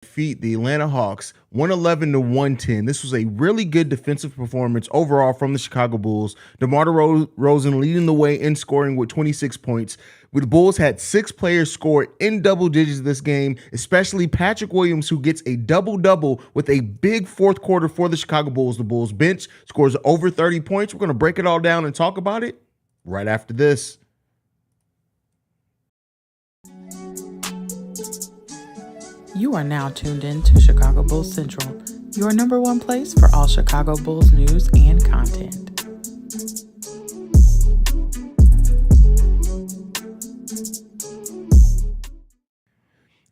defeat the Atlanta Hawks 111 to 110. This was a really good defensive performance overall from the Chicago Bulls. DeMar DeRozan leading the way in scoring with 26 points. The Bulls had 6 players score in double digits this game, especially Patrick Williams, who gets a double-double with a big fourth quarter for the Chicago Bulls. The Bulls bench scores over 30 points. We're going to break it all down and talk about it right after this. You are now tuned in to Chicago Bulls Central, your number one place for all Chicago Bulls news and content.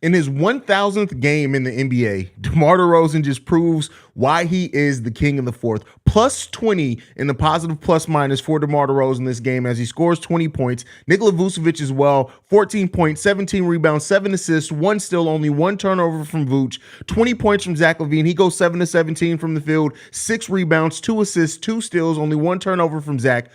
In his 1,000th game in the NBA, DeMar DeRozan just proves why he is the king of the fourth. Plus 20 in the positive plus minus for DeMar DeRozan this game as he scores 20 points. Nikola Vucevic as well, 14 points, 17 rebounds, 7 assists, 1 steal, only 1 turnover from Vooch, 20 points from Zach LaVine. He goes 7 to 17 from the field, 6 rebounds, 2 assists, 2 steals, only 1 turnover from Zach.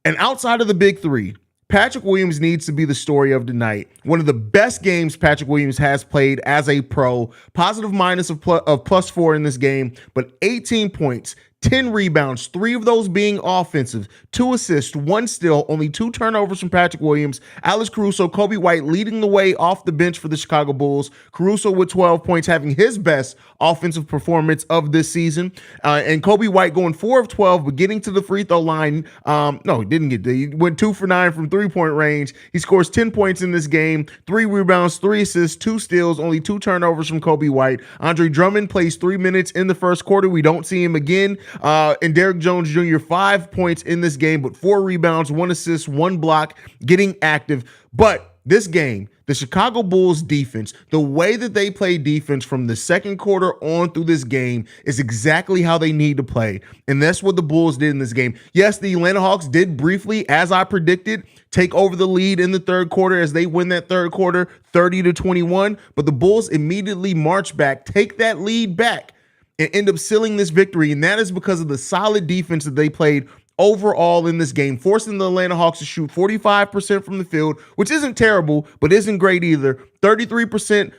And outside of the big three, Patrick Williams needs to be the story of the night. One of the best games Patrick Williams has played as a pro. Positive minus of plus 4 in this game, but 18 points, 10 rebounds, 3 of those being offensive, 2 assists, 1 steal, only 2 turnovers from Patrick Williams. Alex Caruso, Coby White leading the way off the bench for the Chicago Bulls. Caruso with 12 points, having his best offensive performance of this season. And Coby White going 4 of 12, but getting to the free throw line. No, he didn't get there. He went 2 for 9 from three-point range. He scores 10 points in this game, 3 rebounds, 3 assists, 2 steals, only 2 turnovers from Coby White. Andre Drummond plays 3 minutes in the first quarter. We don't see him again. And Derrick Jones Jr., 5 points in this game, but 4 rebounds, 1 assist, 1 block, getting active. But this game, the Chicago Bulls defense, the way that they play defense from the second quarter on through this game is exactly how they need to play. And that's what the Bulls did in this game. Yes, the Atlanta Hawks did briefly, as I predicted, take over the lead in the third quarter as they win that third quarter 30 to 21. But the Bulls immediately march back, take that lead back, and end up sealing this victory. And that is because of the solid defense that they played overall in this game, forcing the Atlanta Hawks to shoot 45% from the field, which isn't terrible, but isn't great either. 30%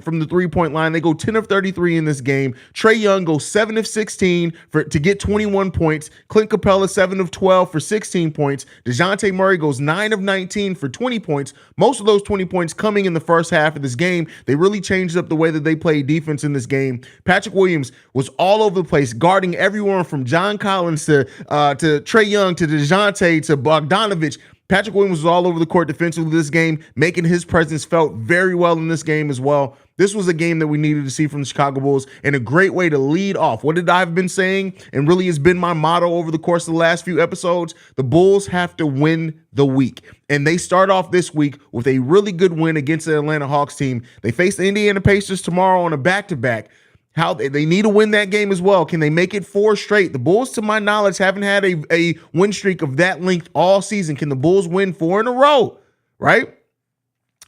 from the three-point line. They go 10 of 33 in this game. Trae Young goes 7 of 16 to get 21 points. Clint Capella 7 of 12 for 16 points. DeJounte Murray goes 9 of 19 for 20 points. Most of those 20 points coming in the first half of this game. They really changed up the way that they played defense in this game. Patrick Williams was all over the place, guarding everyone from John Collins to Trae Young to DeJounte to Bogdanovich. Patrick Williams was all over the court defensively this game, making his presence felt very well in this game as well. This was a game that we needed to see from the Chicago Bulls and a great way to lead off. What did I have been saying? And really has been my motto over the course of the last few episodes. The Bulls have to win the week. And they start off this week with a really good win against the Atlanta Hawks team. They face the Indiana Pacers tomorrow on a back-to-back. How they need to win that game as well. Can they make it 4 straight? The Bulls, to my knowledge, haven't had a win streak of that length all season. Can the Bulls win 4 in a row? Right?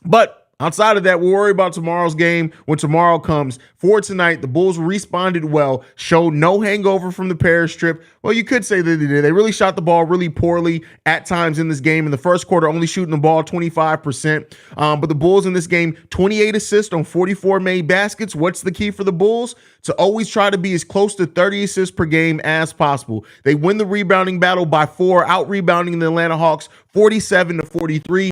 But outside of that, we'll worry about tomorrow's game when tomorrow comes. For tonight, the Bulls responded well, showed no hangover from the Paris trip. Well, you could say that they did. They really shot the ball really poorly at times in this game. In the first quarter, only shooting the ball 25%. But the Bulls in this game, 28 assists on 44 made baskets. What's the key for the Bulls? To always try to be as close to 30 assists per game as possible. They win the rebounding battle by 4, out-rebounding the Atlanta Hawks 47 to 43.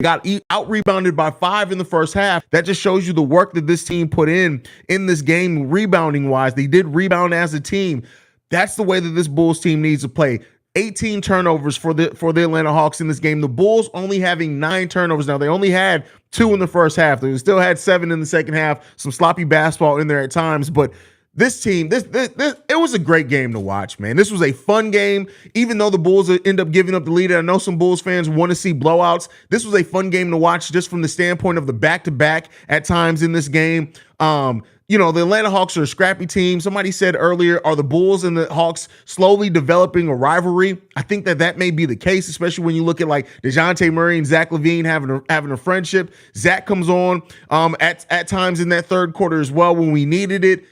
Got out-rebounded by 5 in the first half. That just shows you the work that this team put in this game rebounding-wise. They did rebound as a team. That's the way that this Bulls team needs to play. 18 turnovers for the Atlanta Hawks in this game. The Bulls only having 9 turnovers now. They only had 2 in the first half. They still had 7 in the second half. Some sloppy basketball in there at times, but this team, it was a great game to watch, man. This was a fun game, even though the Bulls end up giving up the lead. I know some Bulls fans want to see blowouts. This was a fun game to watch just from the standpoint of the back-to-back at times in this game. The Atlanta Hawks are a scrappy team. Somebody said earlier, are the Bulls and the Hawks slowly developing a rivalry? I think that may be the case, especially when you look at like DeJounte Murray and Zach LaVine having a friendship. Zach comes on at times in that third quarter as well when we needed it.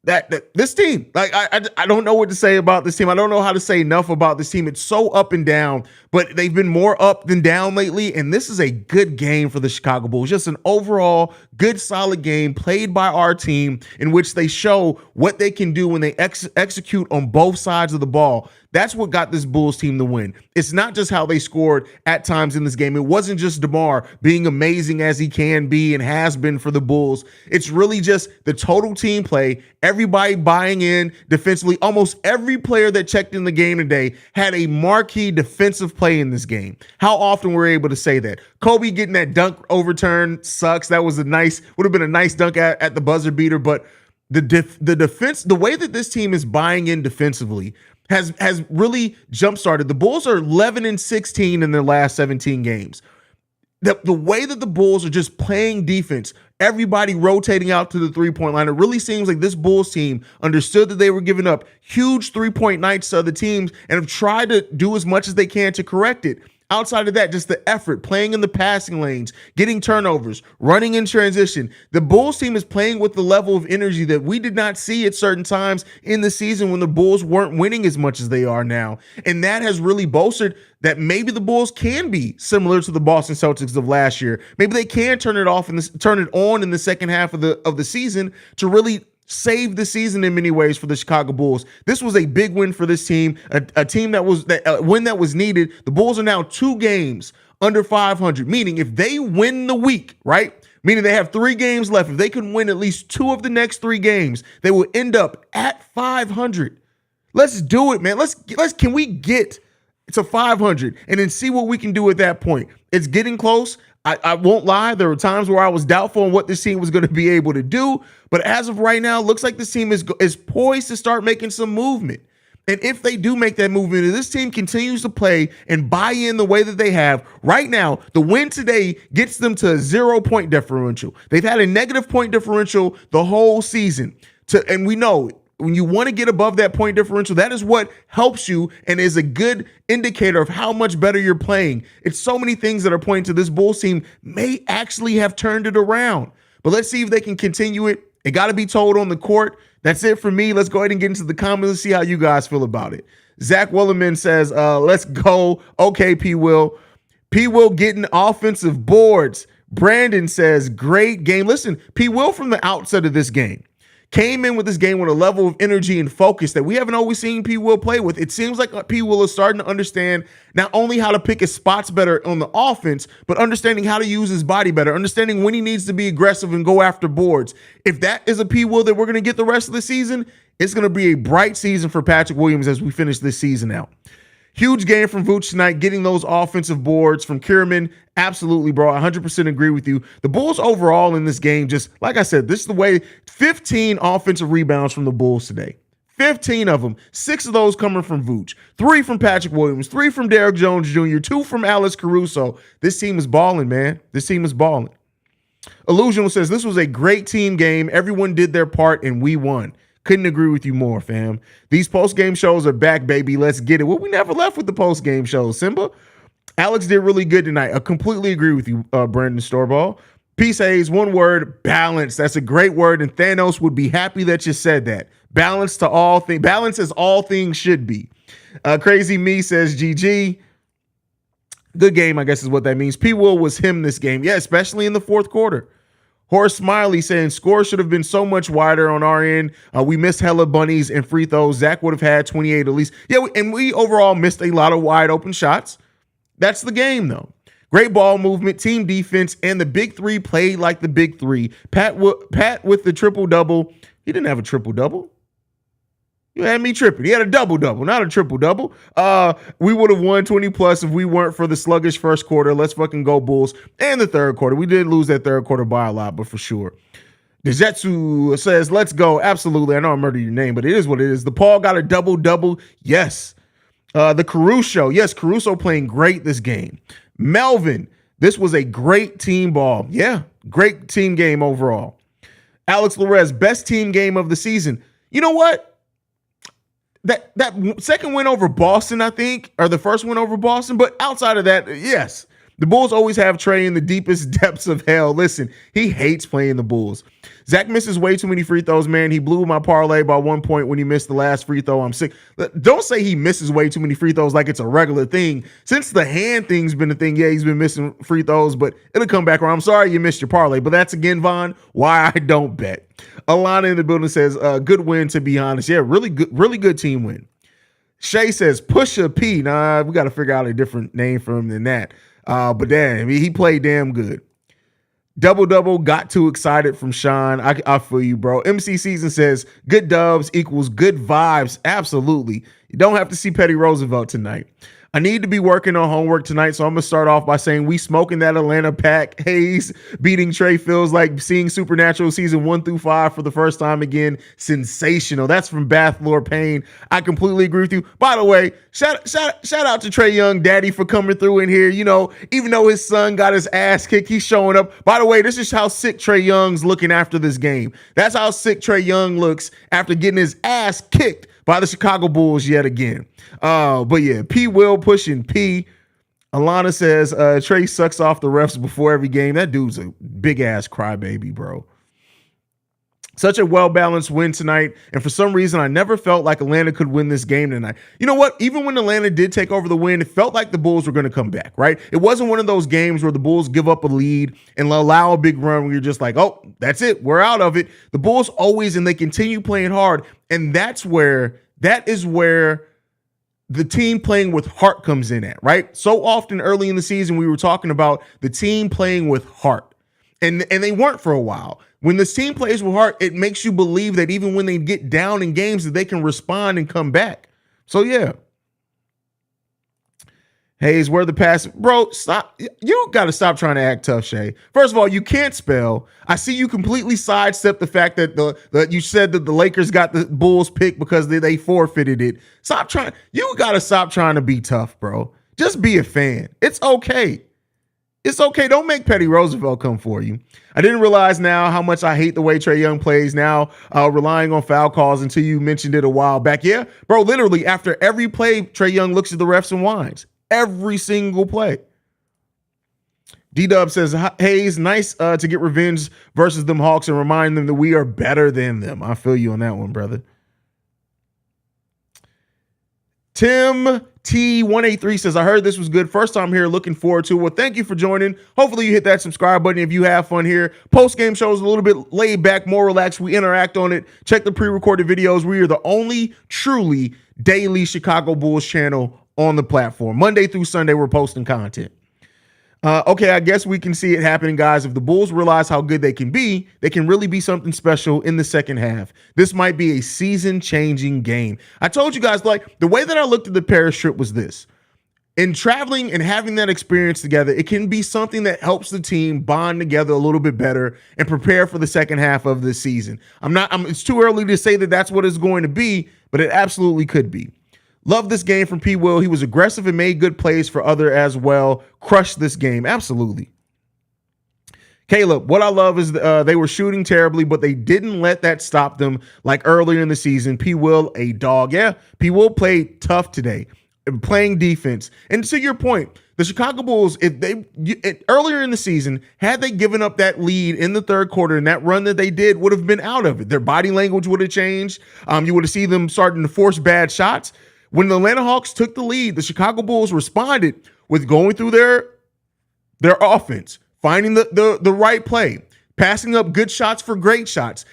That this team, like I don't know what to say about this team. I don't know how to say enough about this team. It's so up and down, but they've been more up than down lately. And this is a good game for the Chicago Bulls. Just an overall good, solid game played by our team in which they show what they can do when they execute on both sides of the ball. That's what got this Bulls team to win. It's not just how they scored at times in this game. It wasn't just DeMar being amazing as he can be and has been for the Bulls. It's really just the total team play, everybody buying in defensively. Almost every player that checked in the game today had a marquee defensive play in this game. How often were we able to say that? Kobe getting that dunk overturned sucks. That was would have been a nice dunk at the buzzer beater, but the defense, the way that this team is buying in defensively has really jump-started. The Bulls are 11-16 in their last 17 games. The way that the Bulls are just playing defense, everybody rotating out to the three-point line, it really seems like this Bulls team understood that they were giving up huge three-point nights to other teams and have tried to do as much as they can to correct it. Outside of that, just the effort, playing in the passing lanes, getting turnovers, running in transition. The Bulls team is playing with the level of energy that we did not see at certain times in the season when the Bulls weren't winning as much as they are now. And that has really bolstered that maybe the Bulls can be similar to the Boston Celtics of last year. Maybe they can turn it on in the second half of the season to really saved the season in many ways for the Chicago Bulls. This was a big win for this team, a team that was a win that was needed. The Bulls are now 2 games under 500, meaning if they win the week, right? Meaning they have 3 games left. If they can win at least 2 of the next 3 games, they will end up at 500. Let's do it, man. Can we get to 500 and then see what we can do at that point? It's getting close. I won't lie. There were times where I was doubtful on what this team was going to be able to do. But as of right now, it looks like this team is poised to start making some movement. And if they do make that movement, and this team continues to play and buy in the way that they have right now, the win today gets them to a 0-point differential. They've had a negative point differential the whole season. And we know when you want to get above that point differential, that is what helps you and is a good indicator of how much better you're playing. It's so many things that are pointing to this Bulls team may actually have turned it around. But let's see if they can continue it. It got to be told on the court. That's it for me. Let's go ahead and get into the comments and see how you guys feel about it. Zach Willerman says, let's go. Okay, P. Will. P. Will getting offensive boards. Brandon says, great game. Listen, P. Will from the outset of this game came in with this game with a level of energy and focus that we haven't always seen P. Will play with. It seems like P. Will is starting to understand not only how to pick his spots better on the offense, but understanding how to use his body better, understanding when he needs to be aggressive and go after boards. If that is a P. Will that we're going to get the rest of the season, it's going to be a bright season for Patrick Williams as we finish this season out. Huge game from Vooch tonight, getting those offensive boards from Kierman. Absolutely, bro. 100% agree with you. The Bulls overall in this game, just like I said, this is the way. 15 offensive rebounds from the Bulls today. 15 of them. 6 of those coming from Vooch. 3 from Patrick Williams. 3 from Derrick Jones Jr. 2 from Alex Caruso. This team is balling, man. This team is balling. Illusional says, this was a great team game. Everyone did their part, and we won. Couldn't agree with you more, fam. These post-game shows are back, baby. Let's get it. Well, we never left with the post-game shows, Simba. Alex did really good tonight. I completely agree with you, Brandon Storball. Peace, Haize. One word, balance. That's a great word, and Thanos would be happy that you said that. Balance to all things. Balance as all things should be. Crazy Me says, GG. Good game, I guess is what that means. P. Will was him this game. Yeah, especially in the fourth quarter. Horace Smiley saying score should have been so much wider on our end. We missed hella bunnies and free throws. Zach would have had 28 at least. Yeah, and we overall missed a lot of wide open shots. That's the game, though. Great ball movement, team defense, and the big 3 played like the big 3. Pat with the triple-double. He didn't have a triple-double. You had me tripping. He had a double-double, not a triple-double. We would have won 20+ if we weren't for the sluggish first quarter. Let's fucking go Bulls. And the third quarter. We did lose that third quarter by a lot, but for sure. Dejetsu says, let's go. Absolutely. I know I murdered your name, but it is what it is. The Paul got a double-double. Yes. The Caruso. Yes, Caruso playing great this game. Melvin, this was a great team ball. Yeah, great team game overall. Alex Larez, best team game of the season. You know what? That second win over Boston, I think, or the first win over Boston. But outside of that, yes, the Bulls always have Trey in the deepest depths of hell. Listen, he hates playing the Bulls. Zach misses way too many free throws, man. He blew my parlay by 1 point when he missed the last free throw. I'm sick. Don't say he misses way too many free throws like it's a regular thing. Since the hand thing's been a thing, yeah, he's been missing free throws, but it'll come back around. I'm sorry you missed your parlay, but that's, again, Vaughn, why I don't bet. Alana in the building says, good win, to be honest. Yeah, really good team win. Shay says, Pusha P. Nah, we got to figure out a different name for him than that. But damn, he played damn good. Double got too excited from Sean. I feel you, bro. MC Season says, good dubs equals good vibes. Absolutely. You don't have to see Petty Roosevelt tonight. I need to be working on homework tonight, so I'm going to start off by saying we smoking that Atlanta pack. Haize beating Trey feels like seeing Supernatural season 1 through 5 for the first time again. Sensational. That's from Bath Lord Payne. I completely agree with you. By the way, shout out to Trae Young daddy for coming through in here. You know, even though his son got his ass kicked, he's showing up. By the way, this is how sick Trae Young's looking after this game. That's how sick Trae Young looks after getting his ass kicked by the Chicago Bulls yet again. But yeah, P Will pushing P. Alana says Trey sucks off the refs before every game. That dude's a big ass crybaby, bro. Such a well-balanced win tonight. And for some reason, I never felt like Atlanta could win this game tonight. You know what? Even when Atlanta did take over the win, it felt like the Bulls were going to come back, right? It wasn't one of those games where the Bulls give up a lead and allow a big run where you're just like, oh, that's it. We're out of it. The Bulls always, and they continue playing hard. And that is where the team playing with heart comes in at, right? So often early in the season, we were talking about the team playing with heart, and they weren't for a while. When this team plays with heart, it makes you believe that even when they get down in games, that they can respond and come back. So yeah. Haize, where the pass, bro, stop. You got to stop trying to act tough, Shay. First of all, you can't spell. I see you completely sidestep the fact that you said that the Lakers got the Bulls pick because they forfeited it. Stop trying. You got to stop trying to be tough, bro. Just be a fan. It's okay. It's okay. Don't make Petty Roosevelt come for you. I didn't realize now how much I hate the way Trae Young plays now, relying on foul calls until you mentioned it a while back. Yeah, bro, literally after every play, Trae Young looks at the refs and whines. Every single play. D-Dub says, Haize, nice to get revenge versus them Hawks and remind them that we are better than them. I feel you on that one, brother. Tim T183 says, I heard this was good. First time here, looking forward to it. Well, thank you for joining. Hopefully you hit that subscribe button if you have fun here. Post-game shows a little bit laid back, more relaxed. We interact on it. Check the pre-recorded videos. We are the only truly daily Chicago Bulls channel on the platform. Monday through Sunday, we're posting content. Okay, I guess we can see it happening, guys. If the Bulls realize how good they can really be something special in the second half. This might be a season-changing game. I told you guys, like, the way that I looked at the Paris trip was this. In traveling and having that experience together, it can be something that helps the team bond together a little bit better and prepare for the second half of the season. It's too early to say that that's what it's going to be, but it absolutely could be. Love this game from P. Will. He was aggressive and made good plays for other as well. Crushed this game. Absolutely. Caleb, what I love is they were shooting terribly, but they didn't let that stop them like earlier in the season. P. Will, a dog. Yeah, P. Will played tough today, playing defense. And to your point, the Chicago Bulls, earlier in the season, had they given up that lead in the third quarter and that run that they did would have been out of it. Their body language would have changed. You would have seen them starting to force bad shots. When the Atlanta Hawks took the lead, the Chicago Bulls responded with going through their offense, finding the right play, passing up good shots for great shots.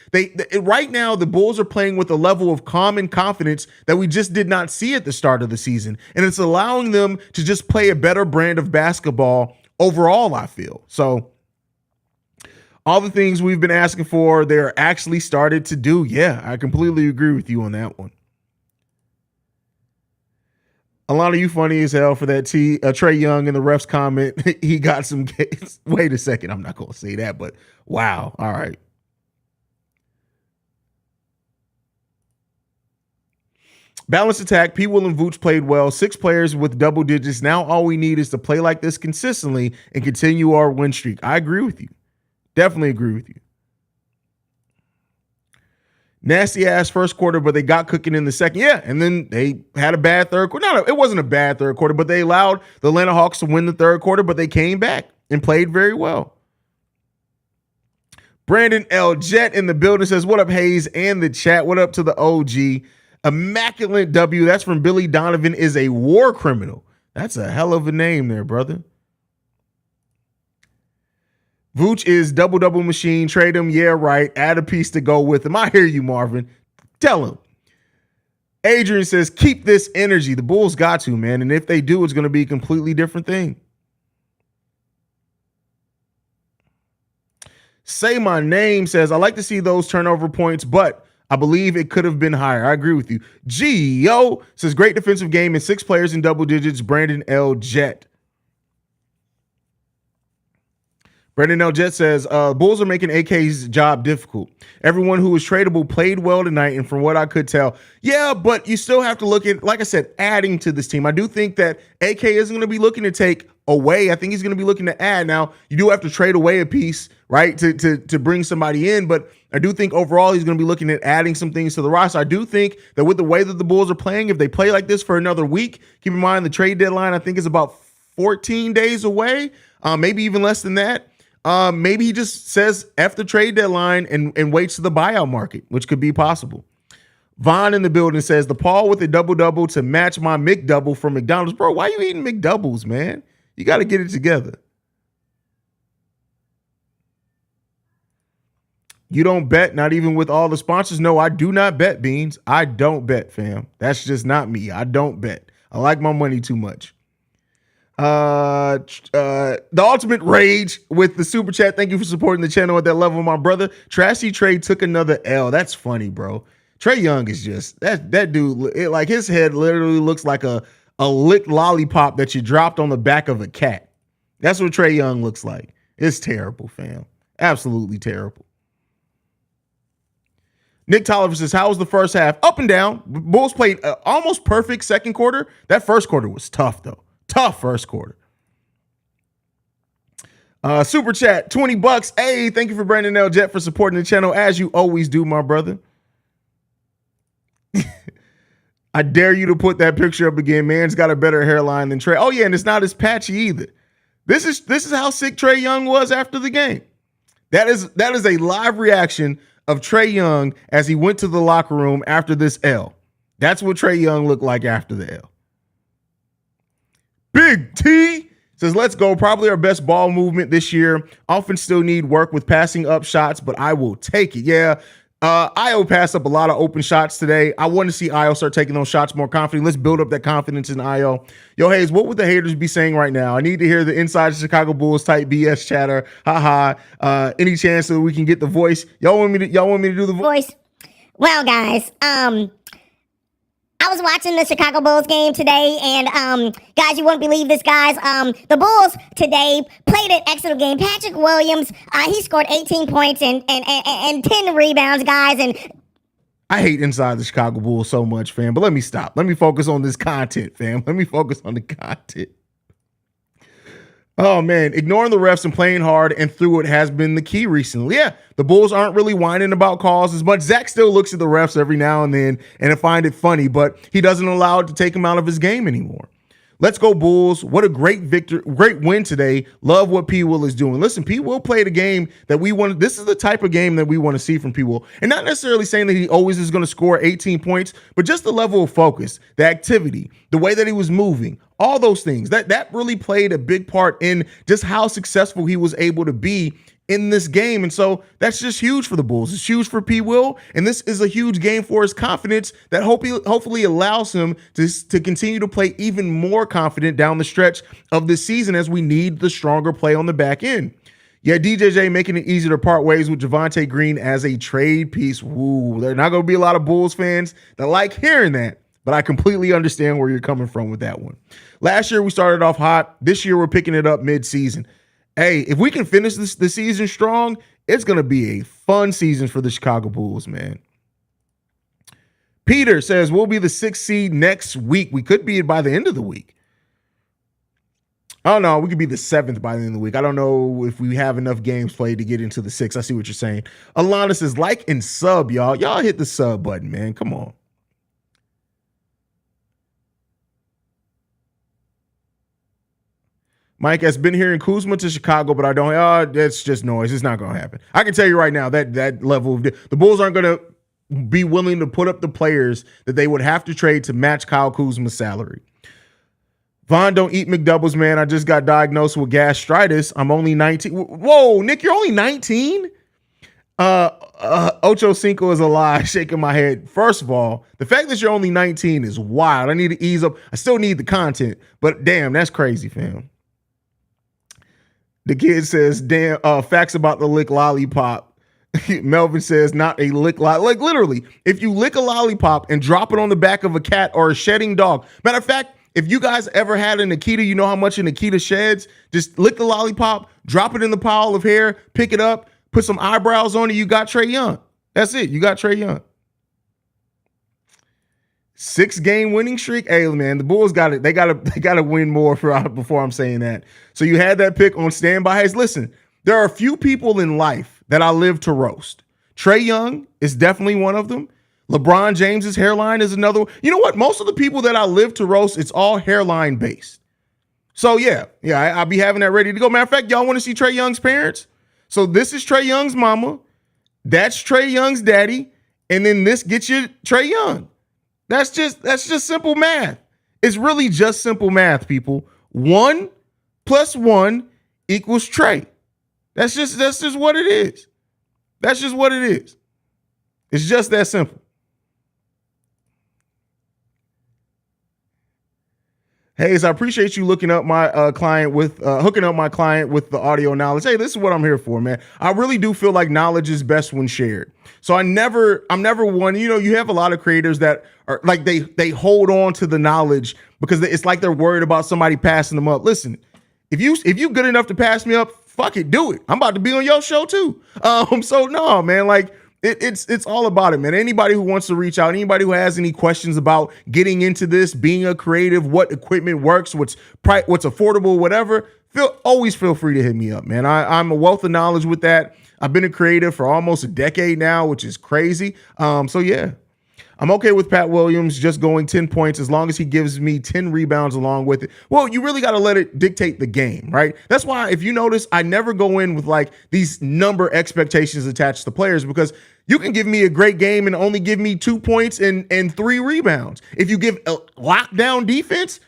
Right now, the Bulls are playing with a level of calm and confidence that we just did not see at the start of the season. And it's allowing them to just play a better brand of basketball overall, I feel. So all the things we've been asking for, they're actually started to do. Yeah, I completely agree with you on that one. Alana, you funny as hell for that Trae Young in the refs comment. He got some games. Wait a second. I'm not going to say that, but wow. All right. Balanced attack. P. Will and Vooch played well. 6 players with double digits. Now all we need is to play like this consistently and continue our win streak. I agree with you. Definitely agree with you. Nasty ass first quarter, but they got cooking in the second. Yeah, and then they had a bad third quarter. No, it wasn't a bad third quarter, but they allowed the Atlanta Hawks to win the third quarter, but they came back and played very well. Brandon L. Jet in the building says, what up, Haize and the chat? What up to the OG? Immaculate W. That's from Billy Donovan is a war criminal. That's a hell of a name there, brother. Vooch is double machine. Trade him. Yeah, right. Add a piece to go with him. I hear you, Marvin. Tell him. Adrian says, keep this energy. The Bulls got to, man. And if they do, it's going to be a completely different thing. Say My Name says, I like to see those turnover points, but I believe it could have been higher. I agree with you. Gio says, great defensive game and 6 players in double digits. Brandon L. Jet. Brandon L. Jet says, Bulls are making AK's job difficult. Everyone who was tradable played well tonight, and from what I could tell, yeah, but you still have to look at, like I said, adding to this team. I do think that AK isn't going to be looking to take away. I think he's going to be looking to add. Now, you do have to trade away a piece, right, to bring somebody in, but I do think overall he's going to be looking at adding some things to the roster. I do think that with the way that the Bulls are playing, if they play like this for another week, keep in mind the trade deadline, I think, is about 14 days away, maybe even less than that. Maybe he just says F the trade deadline and waits to the buyout market, which could be possible. Vaughn in the building says, the Paul with a double-double to match my McDouble from McDonald's. Bro, why are you eating McDoubles, man? You got to get it together. You don't bet, not even with all the sponsors. No, I do not bet, Beans. I don't bet, fam. That's just not me. I don't bet. I like my money too much. The ultimate rage with the super chat. Thank you for supporting the channel at that level, my brother. Trashy Trey took another L. That's funny, bro. Trey Young is just that dude. Like his head literally looks like a licked lollipop that you dropped on the back of a cat. That's what Trey Young looks like. It's terrible, fam. Absolutely terrible. Nick Tolliver says, how was the first half? Up and down. Bulls played almost perfect second quarter. That first quarter was tough, though. Tough first quarter. Super chat, $20. Hey, thank you for Brandon L. Jet for supporting the channel, as you always do, my brother. I dare you to put that picture up again. Man's got a better hairline than Trey. Oh, yeah, and it's not as patchy either. This is how sick Trey Young was after the game. That is a live reaction of Trey Young as he went to the locker room after this L. That's what Trey Young looked like after the L. Big T says, let's go. Probably our best ball movement this year. Often still need work with passing up shots, but I will take it. Yeah. Io passed up a lot of open shots today. I want to see Io start taking those shots more confidently. Let's build up that confidence in Io. Yo, Haize, what would the haters be saying right now? I need to hear the inside Chicago Bulls type BS chatter. Haha. Any chance that we can get the voice? Y'all want me to do the voice? Well, guys, I was watching the Chicago Bulls game today, and guys, you wouldn't believe this, guys. The Bulls today played an excellent game. Patrick Williams, he scored 18 points and 10 rebounds, guys. And I hate inside the Chicago Bulls so much, fam. But let me stop. Let me focus on this content, fam. Let me focus on the content. Oh, man, ignoring the refs and playing hard and through it has been the key recently. Yeah, the Bulls aren't really whining about calls as much. Zach still looks at the refs every now and then and I find it funny, but he doesn't allow it to take him out of his game anymore. Let's go Bulls. What a great win today. Love what P. Will is doing. Listen, P. Will played a game that we want. This is the type of game that we want to see from P. Will. And not necessarily saying that he always is going to score 18 points, but just the level of focus, the activity, the way that he was moving, all those things. That really played a big part in just how successful he was able to be in this game. And so that's just huge for the Bulls. It's huge for P. Will. And this is a huge game for his confidence that hopefully allows him to continue to play even more confident down the stretch of this season as we need the stronger play on the back end. Yeah, DJJ making it easier to part ways with Javonte Green as a trade piece. Woo, there are not going to be a lot of Bulls fans that like hearing that, but I completely understand where you're coming from with that one. Last year, we started off hot. This year, we're picking it up mid-season. Hey, if we can finish the season strong, it's going to be a fun season for the Chicago Bulls, man. Peter says we'll be the 6th seed next week. We could be it by the end of the week. Oh, no, we could be the 7th by the end of the week. I don't know if we have enough games played to get into the 6th. I see what you're saying. Alana says like and sub, y'all. Y'all hit the sub button, man. Come on. Mike has been hearing Kuzma to Chicago, but I don't. That's just noise. It's not going to happen. I can tell you right now that level of the Bulls aren't going to be willing to put up the players that they would have to trade to match Kyle Kuzma's salary. Vaughn, don't eat McDoubles, man. I just got diagnosed with gastritis. I'm only 19. Whoa, Nick, you're only 19? Ocho Cinco is a lie. Shaking my head. First of all, the fact that you're only 19 is wild. I need to ease up. I still need the content, but damn, that's crazy, fam. The kid says, damn, facts about the lick lollipop. Melvin says, not a lick lollipop. Like literally, if you lick a lollipop and drop it on the back of a cat or a shedding dog. Matter of fact, if you guys ever had an Akita, you know how much an Akita sheds. Just lick the lollipop, drop it in the pile of hair, pick it up, put some eyebrows on it. You got Trae Young. That's it. You got Trae Young. 6-game winning streak. Hey, man, the Bulls got it. They got to win more before I'm saying that. So you had that pick on standby. Hey, listen, there are a few people in life that I live to roast. Trae Young is definitely one of them. LeBron James's hairline is another one. You know what? Most of the people that I live to roast, it's all hairline based. So yeah, I'll be having that ready to go. Matter of fact, y'all want to see Trae Young's parents? So this is Trae Young's mama. That's Trae Young's daddy. And then this gets you Trae Young. That's just simple math. It's really just simple math, people. 1 + 1 = Trae. That's just what it is. That's just what it is. It's just that simple. Haize, I appreciate you hooking up my client with the audio knowledge. Hey, this is what I'm here for, man. I really do feel like knowledge is best when shared. So I'm never one, you have a lot of creators that are like, they hold on to the knowledge because it's like they're worried about somebody passing them up. Listen, if you good enough to pass me up, fuck it, do it. I'm about to be on your show too. So no, man, like, It's all about it, man. Anybody who wants to reach out, anybody who has any questions about getting into this, being a creative, what equipment works, what's affordable, whatever, always feel free to hit me up, man. I'm a wealth of knowledge with that. I've been a creative for almost a decade now, which is crazy. So yeah, I'm okay with Pat Williams just going 10 points as long as he gives me 10 rebounds along with it. Well, you really got to let it dictate the game, right? That's why, if you notice, I never go in with like these number expectations attached to players, because you can give me a great game and only give me 2 points and 3 rebounds. If you give a lockdown defense,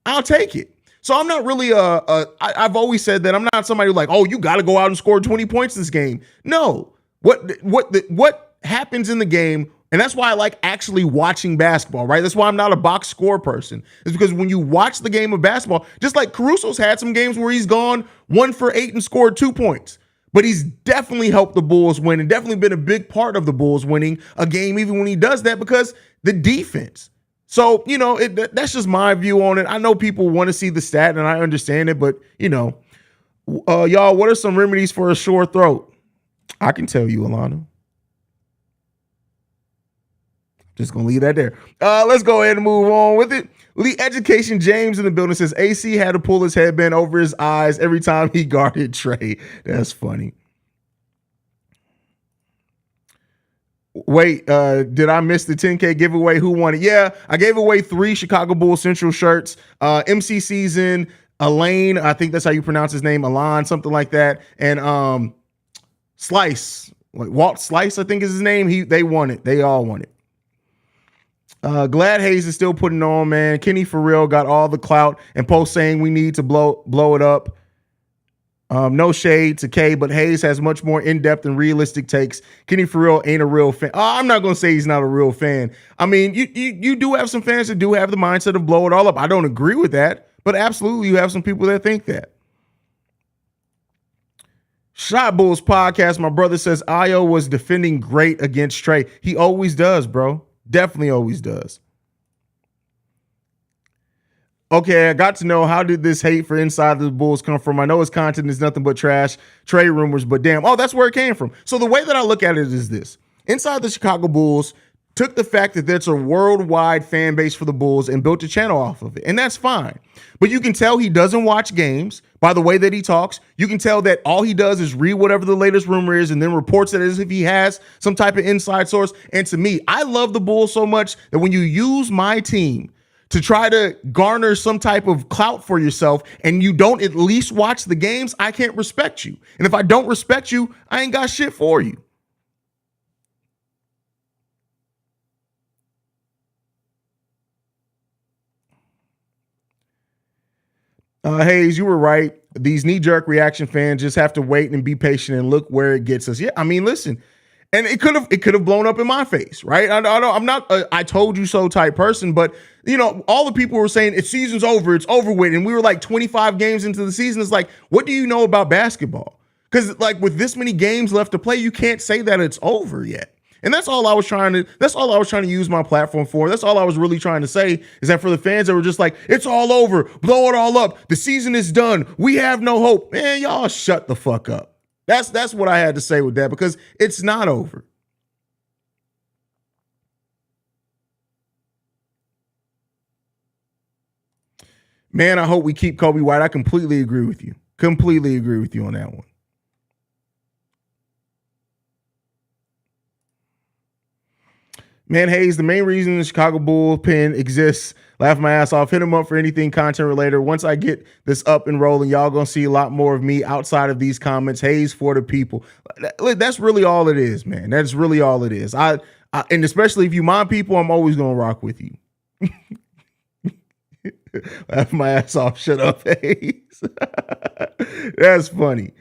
I'll take it. So I'm not really I've always said that I'm not somebody like, oh, you got to go out and score 20 points this game. No, what happens in the game. And that's why I like actually watching basketball, right? That's why I'm not a box score person. It's because when you watch the game of basketball, just like Caruso's had some games where he's gone 1 for 8 and scored 2 points, but he's definitely helped the Bulls win and definitely been a big part of the Bulls winning a game, even when he does that, because the defense. So, that's just my view on it. I know people want to see the stat and I understand it, but y'all, what are some remedies for a sore throat? I can tell you, Alana. Just gonna leave that there. Let's go ahead and move on with it. Lee Education James in the building says AC had to pull his headband over his eyes every time he guarded Trae. That's funny. Wait, did I miss the 10K giveaway? Who won it? Yeah, I gave away 3 Chicago Bulls Central shirts. MC Season, Elaine, I think that's how you pronounce his name, Alon, something like that, and Slice, Walt Slice, I think is his name. They won it. They all won it. Glad Haize is still putting on, man. Kenny for real got all the clout and post saying we need to blow it up. No shade to K, but Haize has much more in-depth and realistic takes. Kenny for real ain't a real fan. I'm not gonna say he's not a real fan. I mean, you do have some fans that do have the mindset of blow it all up. I don't agree with that, but absolutely you have some people that think that. Shot Bulls podcast, my brother says Ayo was defending great against Trae. He always does, bro. Definitely always does. Okay, I got to know, how did this hate for Inside the Bulls come from? I know his content is nothing but trash, Trae rumors, but damn, that's where it came from. So the way that I look at it is this. Inside the Chicago Bulls took the fact that there's a worldwide fan base for the Bulls and built a channel off of it. And that's fine. But you can tell he doesn't watch games by the way that he talks. You can tell that all he does is read whatever the latest rumor is and then reports it as if he has some type of inside source. And to me, I love the Bulls so much that when you use my team to try to garner some type of clout for yourself and you don't at least watch the games, I can't respect you. And if I don't respect you, I ain't got shit for you. Haize, you were right. These knee-jerk reaction fans just have to wait and be patient and look where it gets us. Yeah, I mean, listen, and it could have blown up in my face, right? I'm not a I told you so type person, but you know, all the people were saying it's season's over, it's over with, and we were like 25 games into the season. It's like, what do you know about basketball? Because like with this many games left to play, you can't say that it's over yet. And that's all I was trying to use my platform for. That's all I was really trying to say, is that for the fans that were just like, it's all over, blow it all up, the season is done, we have no hope. Man, y'all shut the fuck up. That's what I had to say with that, because it's not over. Man, I hope we keep Kobe White. I completely agree with you. Completely agree with you on that one. Man, Haize, the main reason the Chicago bullpen exists, laugh my ass off, hit him up for anything content related. Once I get this up and rolling, y'all gonna see a lot more of me outside of these comments. Haize for the people. That's really all it is, man. That's really all it is. I and especially if you my people, I'm always gonna rock with you. Laugh my ass off. Shut up, Haize. That's funny.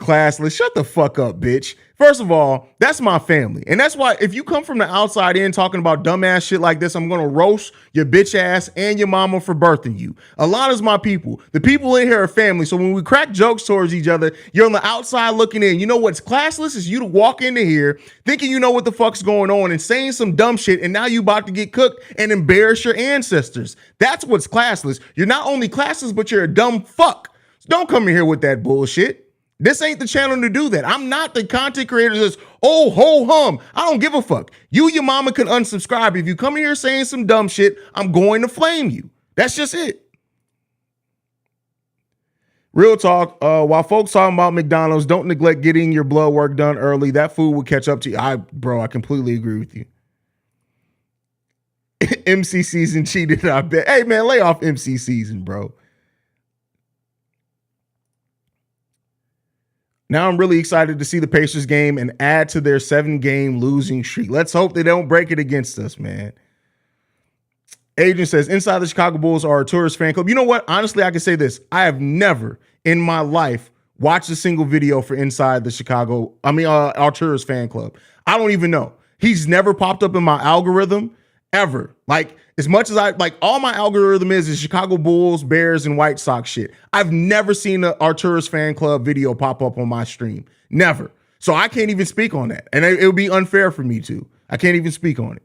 Classless. Shut the fuck up, bitch. First of all, that's my family. And that's why if you come from the outside in talking about dumbass shit like this, I'm going to roast your bitch ass and your mama for birthing you. Alana's my people. The people in here are family. So when we crack jokes towards each other, you're on the outside looking in. You know what's classless is you to walk into here thinking you know what the fuck's going on and saying some dumb shit, and now you about to get cooked and embarrass your ancestors. That's what's classless. You're not only classless, but you're a dumb fuck. So don't come in here with that bullshit. This ain't the channel to do that. I'm not the content creator that's, oh, ho hum. I don't give a fuck. You, your mama can unsubscribe. If you come in here saying some dumb shit, I'm going to flame you. That's just it. Real talk, while folks talking about McDonald's, don't neglect getting your blood work done early. That food will catch up to you. I completely agree with you. MC season cheated, I bet. Hey, man, lay off MC season, bro. Now I'm really excited to see the Pacers game and add to their 7-game losing streak. Let's hope they don't break it against us, man. Agent says, Inside the Chicago Bulls are a tourist fan club. You know what? Honestly, I can say this. I have never in my life watched a single video for Inside the Arturo's fan club. I don't even know. He's never popped up in my algorithm ever. Like, as much as all my algorithm is Chicago Bulls, Bears, and White Sox shit. I've never seen an Arturo's fan club video pop up on my stream. Never. So I can't even speak on that. And it would be unfair for me to. I can't even speak on it.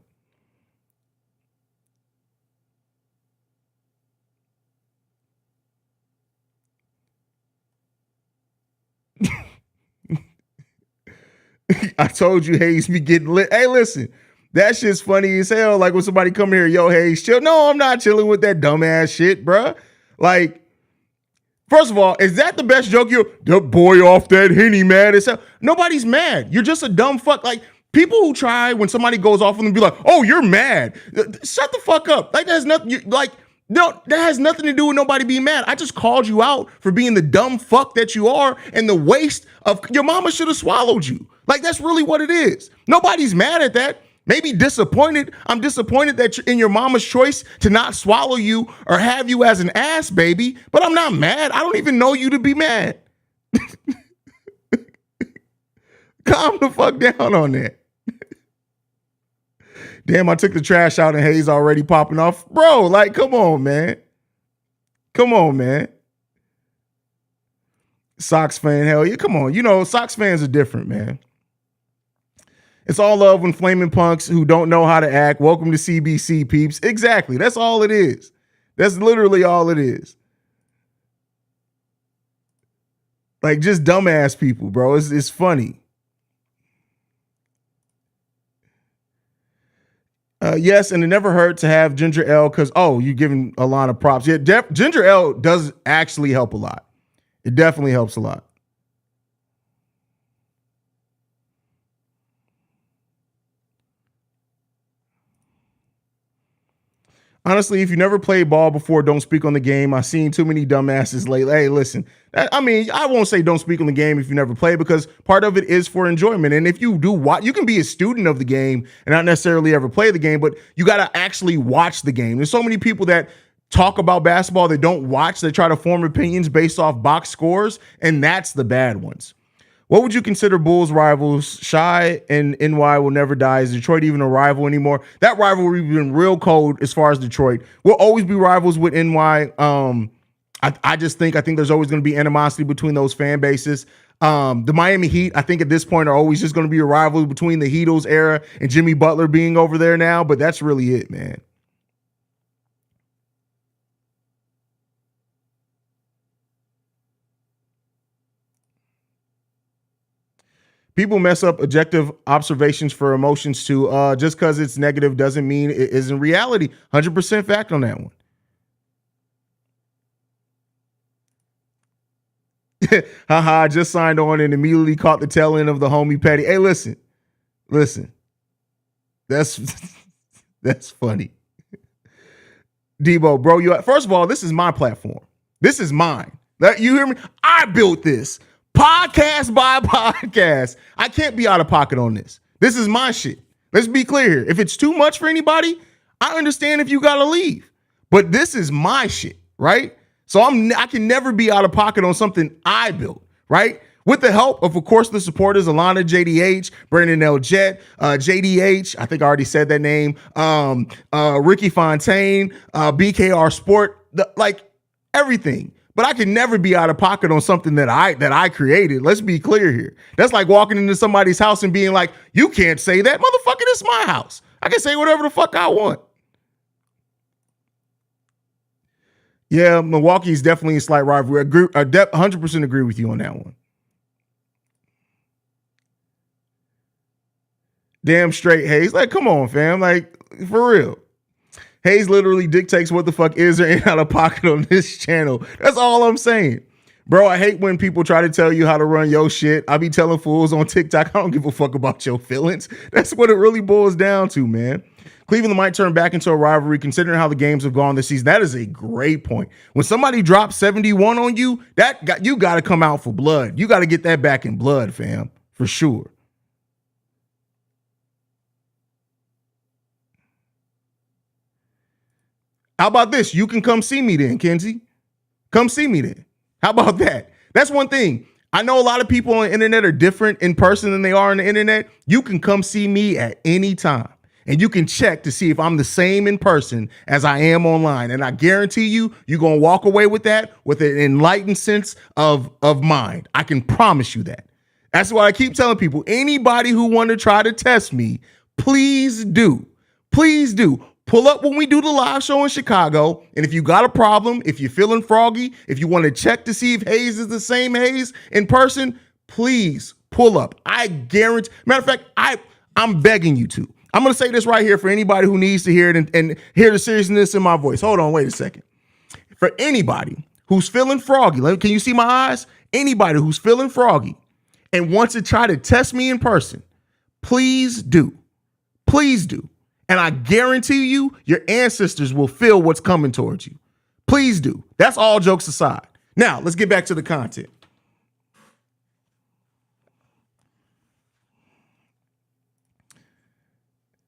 I told you, Haize be getting lit. Hey, listen. That shit's funny as hell. Like when somebody come here, yo, Haize, chill. No, I'm not chilling with that dumbass shit, bruh. Like, first of all, is that the best joke? The boy off that Henny mad as hell. Nobody's mad. You're just a dumb fuck. Like, people who try when somebody goes off on them be like, oh, you're mad. Shut the fuck up. Like, that has nothing, no, that has nothing to do with nobody being mad. I just called you out for being the dumb fuck that you are and the waste of, your mama should have swallowed you. Like, that's really what it is. Nobody's mad at that. Maybe disappointed. I'm disappointed that you're in your mama's choice to not swallow you or have you as an ass baby, but I'm not mad. I don't even know you to be mad. Calm the fuck down on that. Damn, I took the trash out and Haize already popping off. Bro, like, come on, man. Come on, man. Sox fan, hell yeah. Come on. You know, Sox fans are different, man. It's all love when flaming punks who don't know how to act. Welcome to CBC, peeps. Exactly. That's all it is. That's literally all it is. Like, just dumbass people, bro. It's funny. Yes, and it never hurt to have ginger ale because, you're giving Alana props. Yeah, ginger ale does actually help a lot. It definitely helps a lot. Honestly, if you never played ball before, don't speak on the game. I've seen too many dumbasses lately. Hey, listen, I won't say don't speak on the game if you never play, because part of it is for enjoyment. And if you do watch, you can be a student of the game and not necessarily ever play the game, but you got to actually watch the game. There's so many people that talk about basketball that don't watch, they try to form opinions based off box scores, and that's the bad ones. What would you consider Bulls rivals? Shy and NY will never die. Is Detroit even a rival anymore? That rivalry has been real cold as far as Detroit. We'll always be rivals with NY. I think there's always going to be animosity between those fan bases. The Miami Heat, I think at this point, are always just going to be a rivalry between the Heatles era and Jimmy Butler being over there now. But that's really it, man. People mess up objective observations for emotions too. Just because it's negative doesn't mean it isn't reality. 100% fact on that one. Haha, I just signed on and immediately caught the tail end of the homie Petty. Hey, listen. That's funny. Debo, bro, first of all, this is my platform. This is mine. You hear me? I built this. Podcast by podcast. I can't be out of pocket on this. This is my shit. Let's be clear here. If it's too much for anybody, I understand if you got to leave. But this is my shit, right? So I can never be out of pocket on something I built, right? With the help of course, the supporters, Alana, JDH, Brandon L. Jet, JDH, I think I already said that name, Ricky Fontaine, BKR Sport, everything. But I can never be out of pocket on something that I created. Let's be clear here. That's like walking into somebody's house and being like, you can't say that. Motherfucker, this is my house. I can say whatever the fuck I want. Yeah, Milwaukee's definitely a slight rivalry. I 100% agree with you on that one. Damn straight, Haize. Like, come on, fam. Like, for real. Haize literally dictates what the fuck is or ain't out of pocket on this channel. That's all I'm saying. Bro, I hate when people try to tell you how to run your shit. I be telling fools on TikTok, I don't give a fuck about your feelings. That's what it really boils down to, man. Cleveland might turn back into a rivalry considering how the games have gone this season. That is a great point. When somebody drops 71 on you, you got to come out for blood. You got to get that back in blood, fam, for sure. How about this? You can come see me then, Kenzie. Come see me then. How about that? That's one thing. I know a lot of people on the internet are different in person than they are on the internet. You can come see me at any time. And you can check to see if I'm the same in person as I am online. And I guarantee you, you're going to walk away with that with an enlightened sense of mind. I can promise you that. That's why I keep telling people, anybody who want to try to test me, please do. Please do. Pull up when we do the live show in Chicago. And if you got a problem, if you're feeling froggy, if you want to check to see if Haize is the same Haize in person, please pull up. I guarantee. Matter of fact, I'm begging you to. I'm going to say this right here for anybody who needs to hear it and hear the seriousness in my voice. Hold on, wait a second. For anybody who's feeling froggy, can you see my eyes? Anybody who's feeling froggy and wants to try to test me in person, please do. Please do. And I guarantee you, your ancestors will feel what's coming towards you. Please do. That's all jokes aside. Now, let's get back to the content.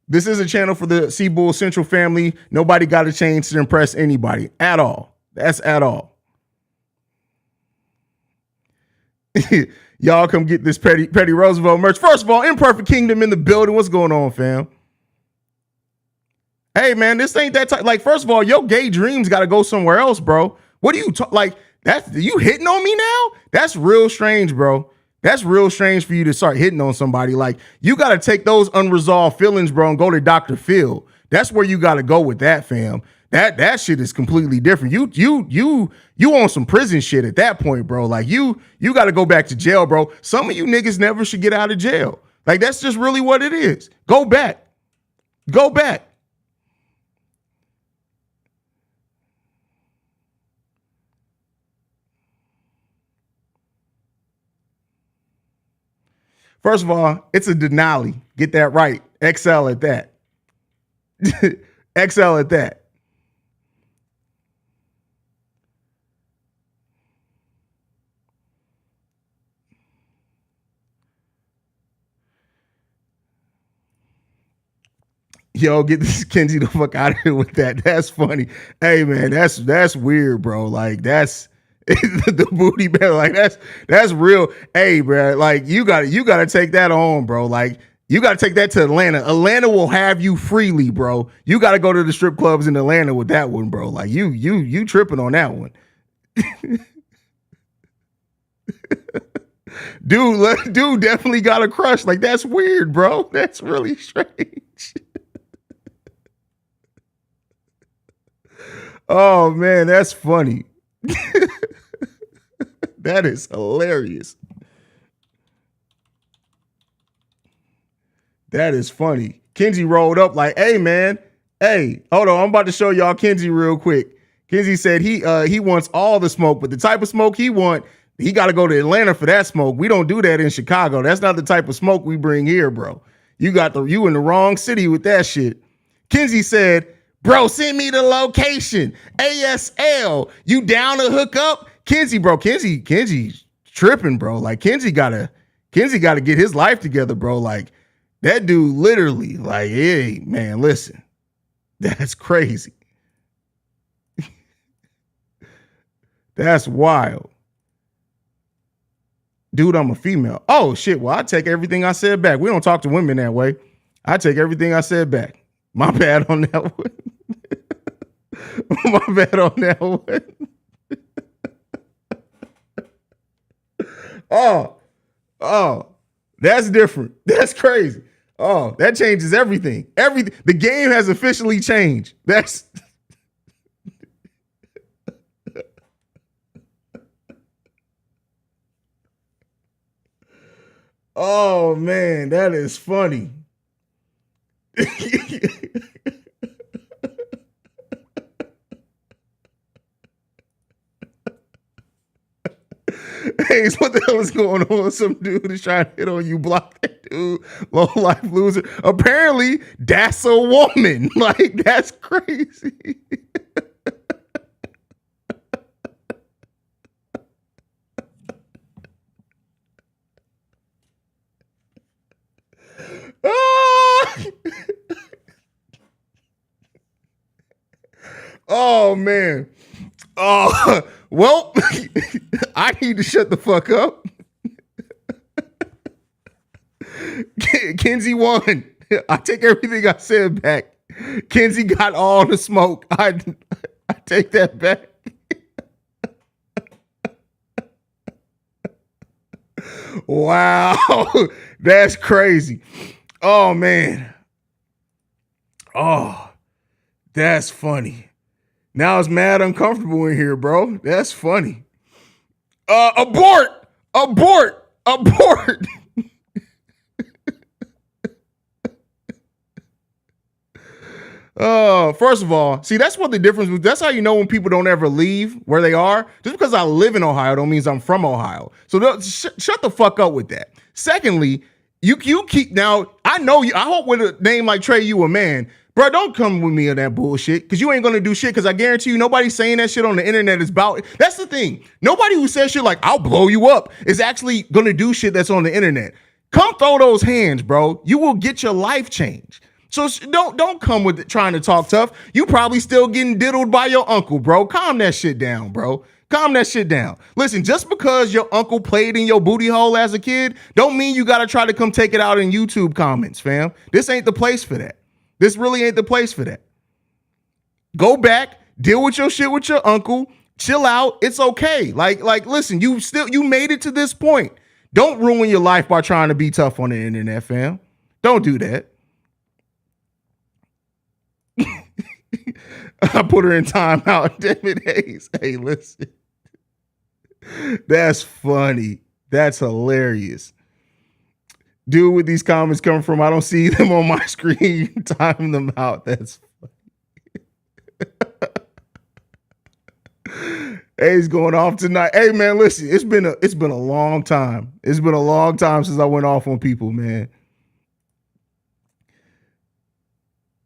This is a channel for the Seabull Central family. Nobody got a change to impress anybody at all. That's at all. Y'all come get this Petty Roosevelt merch. First of all, Imperfect Kingdom in the building. What's going on, fam? Hey, man, this ain't that type. Like, first of all, your gay dreams got to go somewhere else, bro. What do you like? That's you hitting on me now? That's real strange, bro. That's real strange for you to start hitting on somebody. Like, you got to take those unresolved feelings, bro, and go to Dr. Phil. That's where you got to go with that, fam. That shit is completely different. You on some prison shit at that point, bro. Like, you got to go back to jail, bro. Some of you niggas never should get out of jail. Like, that's just really what it is. Go back. Go back. First of all, it's a Denali. Get that right. XL at that. XL at that. Yo, get this Kenzie the fuck out of here with that. That's funny. Hey man, that's weird, bro. Like that's the booty bag. Like that's real. Hey, bro. Like you gotta take that on, bro. Like you gotta take that to Atlanta. Atlanta will have you freely, bro. You gotta go to the strip clubs in Atlanta with that one, bro. Like you tripping on that one. Dude definitely got a crush. Like that's weird, bro. That's really strange. Oh man, that's funny. That is hilarious. That is funny. Kenzie rolled up like, hey man, hey, hold on, I'm about to show y'all Kenzie real quick. Kenzie said he wants all the smoke, but the type of smoke he got to go to Atlanta for that smoke. We don't do that in Chicago. That's not the type of smoke we bring here, bro. You in the wrong city with that shit. Kenzie said, bro, send me the location. ASL. You down to hook up? Kenzie, bro. Kenzie's tripping, bro. Like Kenzie gotta get his life together, bro. Like that dude literally, like, hey, man, listen. That's crazy. That's wild. Dude, I'm a female. Oh shit. Well, I take everything I said back. We don't talk to women that way. I take everything I said back. My bad on that one. My bad on that one. Oh, that's different. That's crazy. Oh, that changes everything. The game has officially changed. That's oh man, that is funny. Hey, what the hell is going on? Some dude is trying to hit on you. Block that dude. Low life loser. Apparently, that's a woman. Like, that's crazy. Oh man. Oh well, I need to shut the fuck up. Kenzie won. I take everything I said back. Kenzie got all the smoke. I take that back. Wow, that's crazy. Oh man. Oh, that's funny. Now it's mad uncomfortable in here, bro. That's funny. Abort! First of all, see, that's what the difference was. That's how you know when people don't ever leave where they are. Just because I live in Ohio don't mean I'm from Ohio. So shut the fuck up with that. Secondly, you keep now. I know you. I hope with a name like Trey, you a man. Bro, don't come with me on that bullshit because you ain't going to do shit because I guarantee you nobody saying that shit on the internet is about. That's the thing. Nobody who says shit like, I'll blow you up is actually going to do shit that's on the internet. Come throw those hands, bro. You will get your life changed. So don't come with it trying to talk tough. You probably still getting diddled by your uncle, bro. Calm that shit down, bro. Calm that shit down. Listen, just because your uncle played in your booty hole as a kid, don't mean you got to try to come take it out in YouTube comments, fam. This ain't the place for that. This really ain't the place for that. Go back, deal with your shit with your uncle, chill out. It's okay. Like, listen, you made it to this point. Don't ruin your life by trying to be tough on the internet, fam. Don't do that. I put her in timeout. David Haize. Hey, listen. That's funny. That's hilarious. Dude, with these comments coming from, I don't see them on my screen. Time them out. That's funny. Haize going off tonight. Hey man, listen, it's been a long time. It's been a long time since I went off on people, man.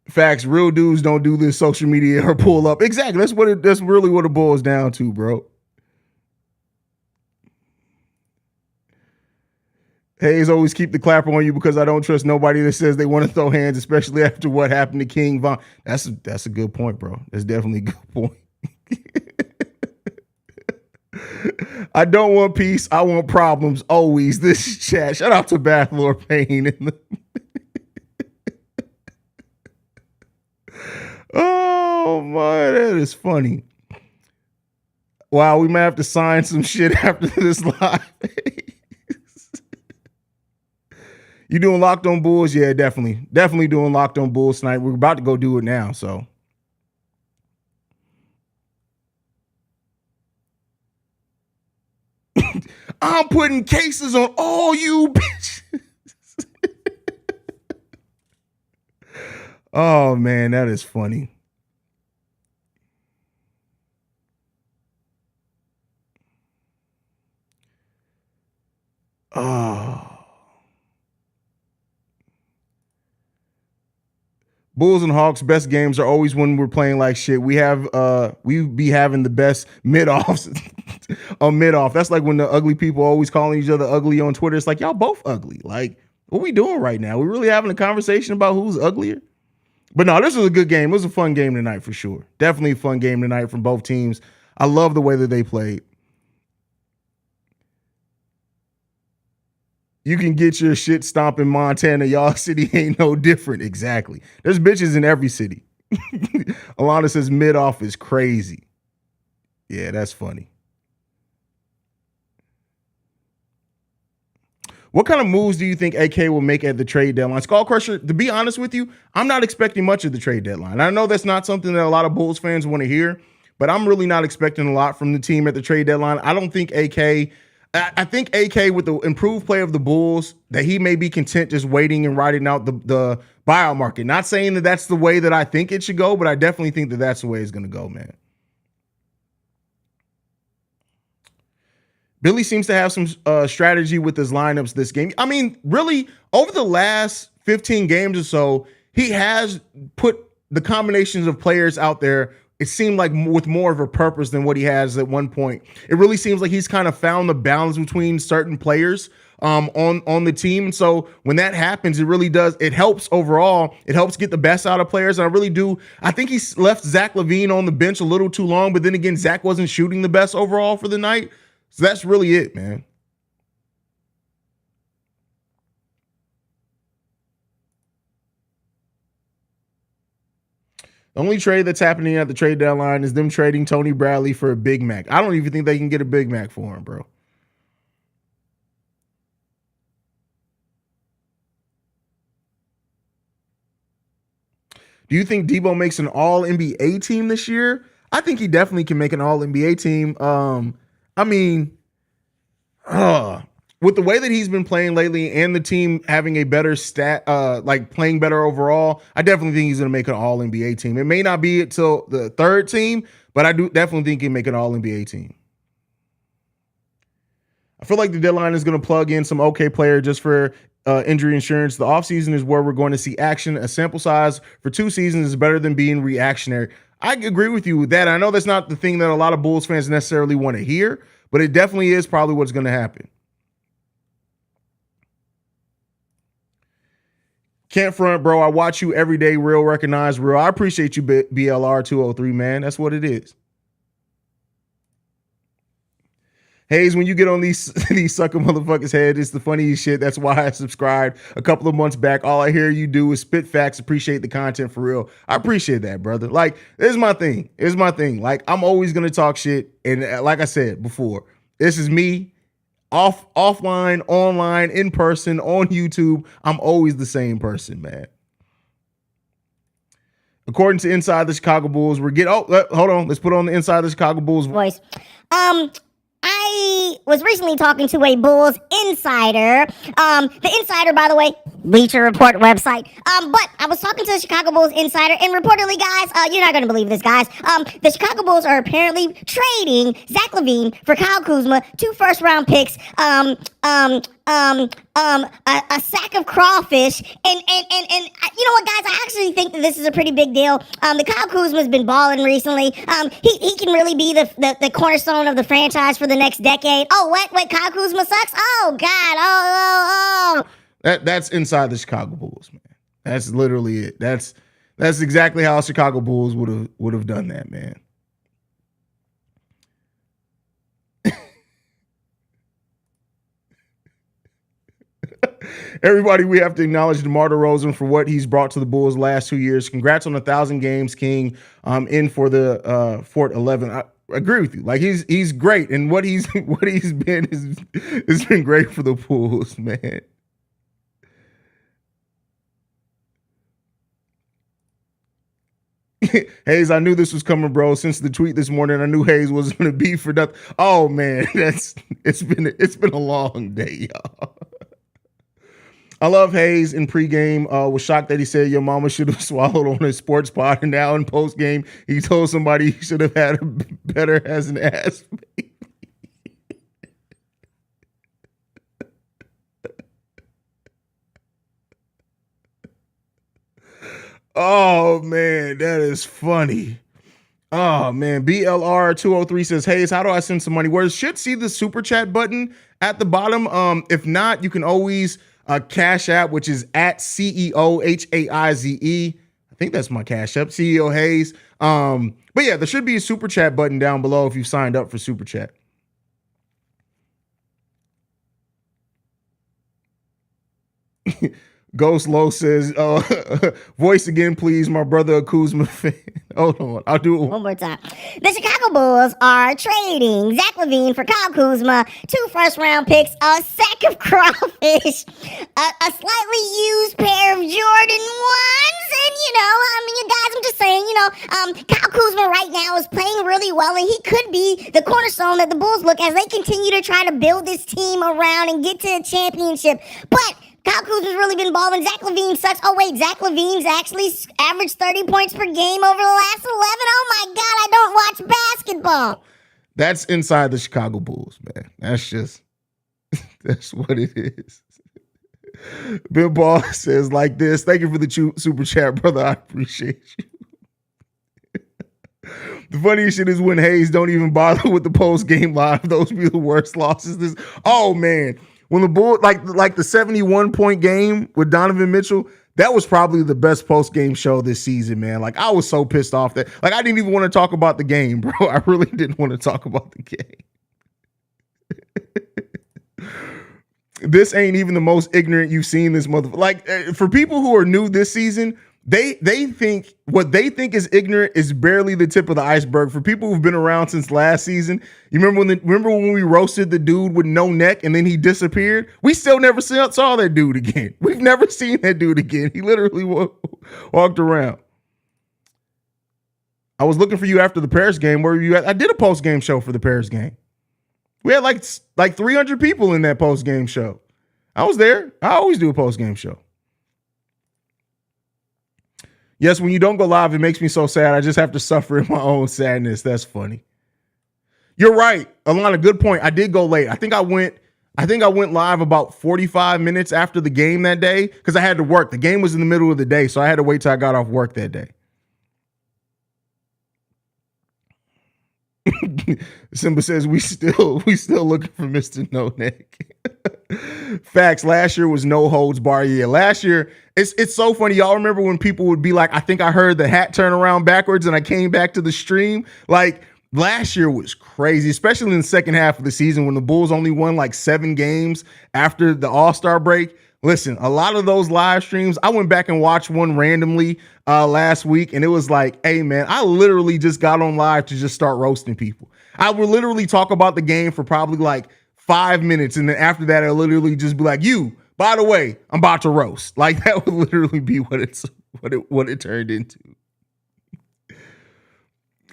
Facts, real dudes don't do this social media or pull up. Exactly. That's really what it boils down to, bro. Haize always keep the clapper on you because I don't trust nobody that says they want to throw hands, especially after what happened to King Von. That's a good point, bro. That's definitely a good point. I don't want peace. I want problems. Always. This chat. Shout out to Bath Lord Payne. Oh my, that is funny. Wow, we might have to sign some shit after this live. You doing Locked on Bulls? Yeah, definitely. Definitely doing Locked on Bulls tonight. We're about to go do it now, so. I'm putting cases on all you bitches. Oh, man, that is funny. Oh. Bulls and Hawks best games are always when we're playing like shit. We be having the best mid-offs on mid-off. That's like when the ugly people always calling each other ugly on Twitter. It's like, y'all both ugly. Like, what we doing right now? We really having a conversation about who's uglier? But no, this was a good game. It was a fun game tonight for sure. Definitely a fun game tonight from both teams. I love the way that they played. You can get your shit stomped in Montana. Y'all city ain't no different. Exactly. There's bitches in every city. Alana says mid-off is crazy. Yeah, that's funny. What kind of moves do you think AK will make at the trade deadline? Skull Crusher, to be honest with you, I'm not expecting much of the trade deadline. I know that's not something that a lot of Bulls fans want to hear, but I'm really not expecting a lot from the team at the trade deadline. I don't think I think AK with the improved play of the Bulls, that he may be content just waiting and riding out the buyout market. Not saying that that's the way that I think it should go, but I definitely think that that's the way it's going to go, man. Billy seems to have some strategy with his lineups this game. I mean, really, over the last 15 games or so, he has put the combinations of players out there, it seemed like with more of a purpose than what he has at one point. It really seems like he's kind of found the balance between certain players on the team. And so when that happens, it really does. It helps overall. It helps get the best out of players. And I think he left Zach LaVine on the bench a little too long. But then again, Zach wasn't shooting the best overall for the night. So that's really it, man. The only trade that's happening at the trade deadline is them trading Tony Bradley for a Big Mac. I don't even think they can get a Big Mac for him, bro. Do you think Debo makes an all-NBA team this year? I think he definitely can make an all-NBA team. I mean, with the way that he's been playing lately and the team having a better stat, like playing better overall, I definitely think he's going to make an all-NBA team. It may not be until the third team, but I do definitely think he can make an all-NBA team. I feel like the deadline is going to plug in some okay player just for injury insurance. The offseason is where we're going to see action. A sample size for 2 seasons is better than being reactionary. I agree with you with that. I know that's not the thing that a lot of Bulls fans necessarily want to hear, but it definitely is probably what's going to happen. Can't front, bro. I watch you every day. Real, recognize real. I appreciate you, BLR 203, man. That's what it is. Haize, when you get on these sucker motherfuckers' head, it's the funniest shit. That's why I subscribed a couple of months back. All I hear you do is spit facts, appreciate the content for real. I appreciate that, brother. Like, this is my thing. It's my thing. Like, I'm always going to talk shit. And like I said before, this is me. Offline, online, in person, on YouTube. I'm always the same person, man. According to Inside the Chicago Bulls, hold on. Let's put on the Inside the Chicago Bulls voice. I was recently talking to a Bulls insider. The insider, by the way, Bleacher Report website. But I was talking to the Chicago Bulls insider, and reportedly, guys, you're not going to believe this, guys. The Chicago Bulls are apparently trading Zach LaVine for Kyle Kuzma, 2 first-round picks, a sack of crawfish, and you know what, guys? I actually think that this is a pretty big deal. The Kyle Kuzma's been balling recently. He can really be the cornerstone of the franchise for the next decade. Oh, what? Kyle Kuzma sucks? Oh God! Oh. That's inside the Chicago Bulls, man. That's literally it. That's exactly how Chicago Bulls would have done that, man. Everybody, we have to acknowledge DeMar DeRozan for what he's brought to the Bulls last 2 years. Congrats on 1,000 games, King. In for the Fort 11. I agree with you. Like he's great, and what he's been has been great for the Bulls, man. Haize, I knew this was coming, bro. Since the tweet this morning, I knew Haize wasn't going to be for nothing. Oh man, it's been a long day, y'all. I love Haize in pregame. Was shocked that he said your mama should have swallowed on his sports pod, and now in postgame he told somebody he should have had a better as an ass baby. Oh man, that is funny. Oh man, BLR203 says, Haize, how do I send some money? Where should see the super chat button at the bottom. If not, you can always Cash App, which is at CEO Haize. I think that's my Cash App, CEO Haize. But yeah, there should be a super chat button down below if you signed up for super chat. Ghost Low says, voice again, please, my brother a Kuzma fan. Hold on, I'll do it one more time. The Chicago Bulls are trading Zach LaVine for Kyle Kuzma, 2 first-round picks, a sack of crawfish, a slightly used pair of Jordan 1s, and, you guys, I'm just saying, Kyle Kuzma right now is playing really well, and he could be the cornerstone that the Bulls look as they continue to try to build this team around and get to a championship. But Kyle Kuzma's really been balling. Zach LaVine sucks. Oh, wait, Zach LaVine's actually averaged 30 points per game over the last 11. Oh, my God, I don't watch basketball. That's inside the Chicago Bulls, man. That's what it is. Bill Ball says like this, thank you for the super chat, brother. I appreciate you. The funniest shit is when Haize don't even bother with the post-game live. Those be the worst losses. Oh, man. When the Bulls, like the 71-point game with Donovan Mitchell, that was probably the best post-game show this season, man. Like, I was so pissed off that, like, I didn't even want to talk about the game, bro. I really didn't want to talk about the game. This ain't even the most ignorant you've seen this motherfucker. Like, for people who are new this season, they think what they think is ignorant is barely the tip of the iceberg. For people who've been around since last season, you remember when we roasted the dude with no neck and then he disappeared? We still never saw that dude again. We've never seen that dude again. He literally walked around. I was looking for you after the Paris game. Where were you at? I did a post game show for the Paris game. We had like 300 people in that post game show. I was there. I always do a post game show. Yes, when you don't go live, it makes me so sad. I just have to suffer in my own sadness. That's funny. You're right, Alana. Good point. I did go late. I think I went live about 45 minutes after the game that day because I had to work. The game was in the middle of the day, so I had to wait till I got off work that day. Simba says we still looking for Mr. No Neck. Facts. Last year was no holds bar year. Last year, it's so funny. Y'all remember when people would be like, I think I heard the hat turn around backwards and I came back to the stream? Like, last year was crazy, especially in the second half of the season when the Bulls only won like 7 games after the All-Star break. Listen, a lot of those live streams, I went back and watched one randomly last week, and it was like, hey, man, I literally just got on live to just start roasting people. I would literally talk about the game for probably like 5 minutes, and then after that, I'll literally just be like, by the way, I'm about to roast. Like, that would literally be what it turned into.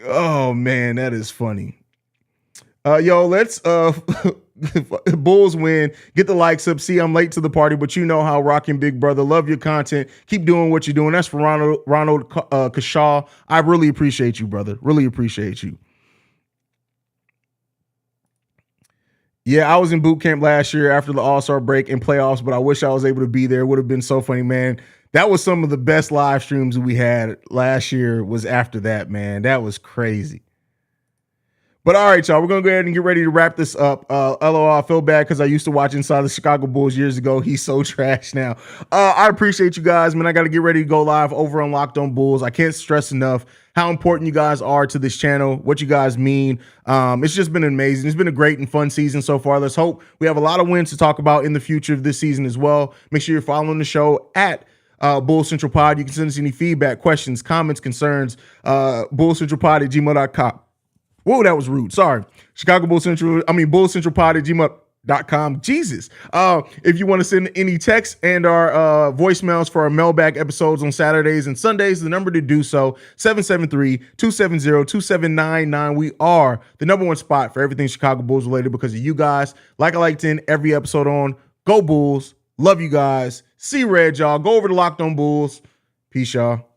Oh, man, that is funny. Let's Bulls win. Get the likes up. See, I'm late to the party, but you know how rocking Big Brother. Love your content. Keep doing what you're doing. That's for Ronald Kashaw. I really appreciate you, brother. Really appreciate you. Yeah, I was in boot camp last year after the All-Star break and playoffs, but I wish I was able to be there. It would have been so funny, man. That was some of the best live streams we had last year was after that, man. That was crazy. But all right, y'all, we're going to go ahead and get ready to wrap this up. LOL, I feel bad because I used to watch Inside the Chicago Bulls years ago. He's so trash now. I appreciate you guys, man. I got to get ready to go live over on Locked On Bulls. I can't stress enough how important you guys are to this channel, what you guys mean. It's just been amazing. It's been a great and fun season so far. Let's hope we have a lot of wins to talk about in the future of this season as well. Make sure you're following the show at Bull Central Pod. You can send us any feedback, questions, comments, concerns, bullcentralpod@gmail.com. Whoa, that was rude. Sorry. Bull Central Pod@gmail.com. Jesus. If you want to send any texts and our voicemails for our mailbag episodes on Saturdays and Sundays, the number to do so, 773-270-2799. We are the number one spot for everything Chicago Bulls related because of you guys. Like I like to end every episode on, go Bulls. Love you guys. See red, y'all. Go over to Locked On Bulls. Peace, y'all.